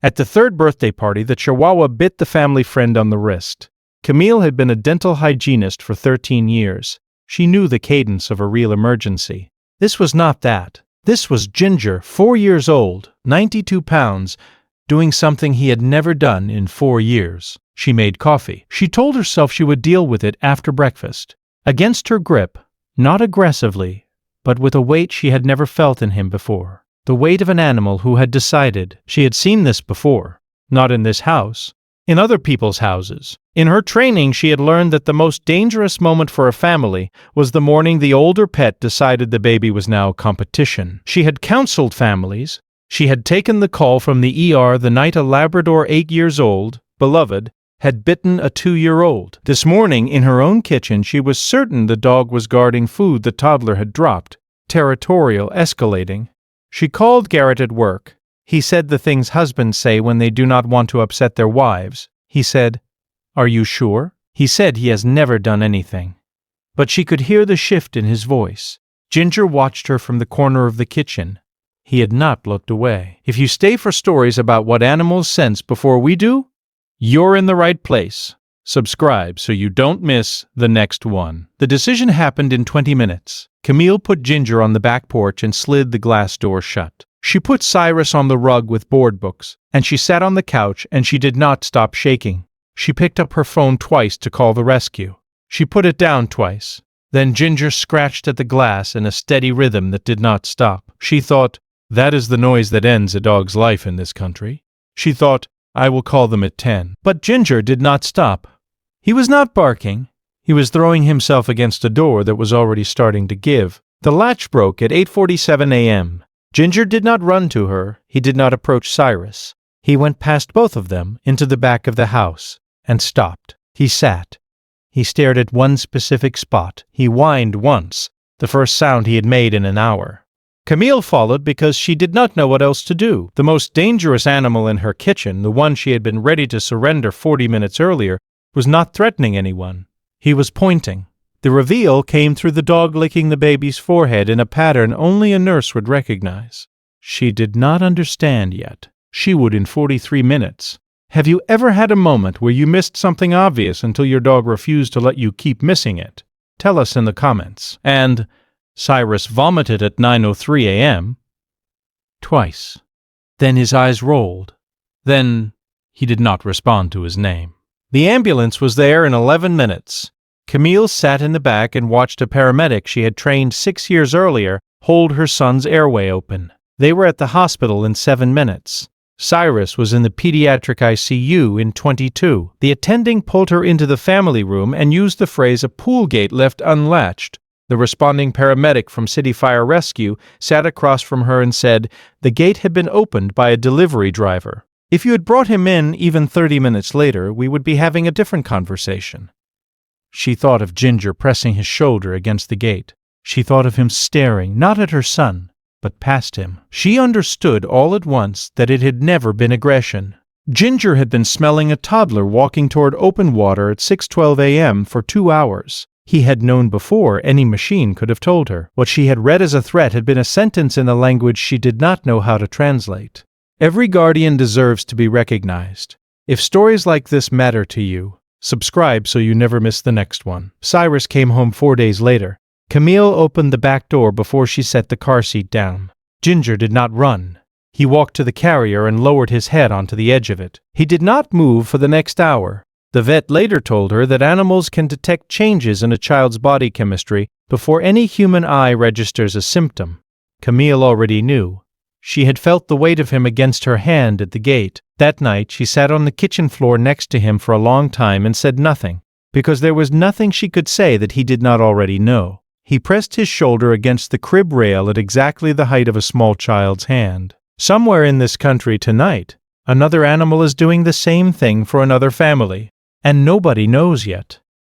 At the third birthday party, the Chihuahua bit the family friend on the wrist. Camille had been a dental hygienist for 13 years. She knew the cadence of a real emergency. This was not that. This was Ginger, 4 years old, 92 pounds, doing something he had never done in 4 years. She made coffee. She told herself she would deal with it after breakfast. Against her grip, not aggressively, but with a weight she had never felt in him before. The weight of an animal who had decided. She had seen this before. Not in this house. In other people's houses. In her training, she had learned that the most dangerous moment for a family was the morning the older pet decided the baby was now competition. She had counseled families. She had taken the call from the ER the night a Labrador 8 years old, beloved, had bitten a 2-year-old. This morning, in her own kitchen, she was certain the dog was guarding food the toddler had dropped. Territorial, escalating. She called Garrett at work. He said the things husbands say when they do not want to upset their wives. He said, "Are you sure?" He said he has never done anything. But she could hear the shift in his voice. Ginger watched her from the corner of the kitchen. He had not looked away. If you stay for stories about what animals sense before we do, you're in the right place. Subscribe so you don't miss the next one. The decision happened in 20 minutes. Camille put Ginger on the back porch and slid the glass door shut. She put Cyrus on the rug with board books, and she sat on the couch and she did not stop shaking. She picked up her phone twice to call the rescue. She put it down twice. Then Ginger scratched at the glass in a steady rhythm that did not stop. She thought, that is the noise that ends a dog's life in this country. She thought, I will call them at 10. But Ginger did not stop. He was not barking. He was throwing himself against a door that was already starting to give. The latch broke at 8:47 a.m. Ginger did not run to her. He did not approach Cyrus. He went past both of them into the back of the house and stopped. He sat. He stared at one specific spot. He whined once, the first sound he had made in an hour. Camille followed because she did not know what else to do. The most dangerous animal in her kitchen, the one she had been ready to surrender 40 minutes earlier, was not threatening anyone. He was pointing. The reveal came through the dog licking the baby's forehead in a pattern only a nurse would recognize. She did not understand yet. She would in 43 minutes. Have you ever had a moment where you missed something obvious until your dog refused to let you keep missing it? Tell us in the comments. And Cyrus vomited at 9:03 a.m. Twice. Then his eyes rolled. Then he did not respond to his name. The ambulance was there in 11 minutes. Camille sat in the back and watched a paramedic she had trained 6 years earlier hold her son's airway open. They were at the hospital in 7 minutes. Cyrus was in the pediatric ICU in 22. The attending pulled her into the family room and used the phrase "a pool gate left unlatched." The responding paramedic from City Fire Rescue sat across from her and said the gate had been opened by a delivery driver. If you had brought him in even 30 minutes later, we would be having a different conversation. She thought of Ginger pressing his shoulder against the gate. She thought of him staring, not at her son, but past him. She understood all at once that it had never been aggression. Ginger had been smelling a toddler walking toward open water at 6:12 a.m. for 2 hours. He had known before any machine could have told her. What she had read as a threat had been a sentence in a language she did not know how to translate. Every guardian deserves to be recognized. If stories like this matter to you, subscribe so you never miss the next one. Cyrus came home 4 days later. Camille opened the back door before she set the car seat down. Ginger did not run. He walked to the carrier and lowered his head onto the edge of it. He did not move for the next hour. The vet later told her that animals can detect changes in a child's body chemistry before any human eye registers a symptom. Camille already knew. She had felt the weight of him against her hand at the gate. That night she sat on the kitchen floor next to him for a long time and said nothing, because there was nothing she could say that he did not already know. He pressed his shoulder against the crib rail at exactly the height of a small child's hand. Somewhere in this country tonight, another animal is doing the same thing for another family, and nobody knows yet.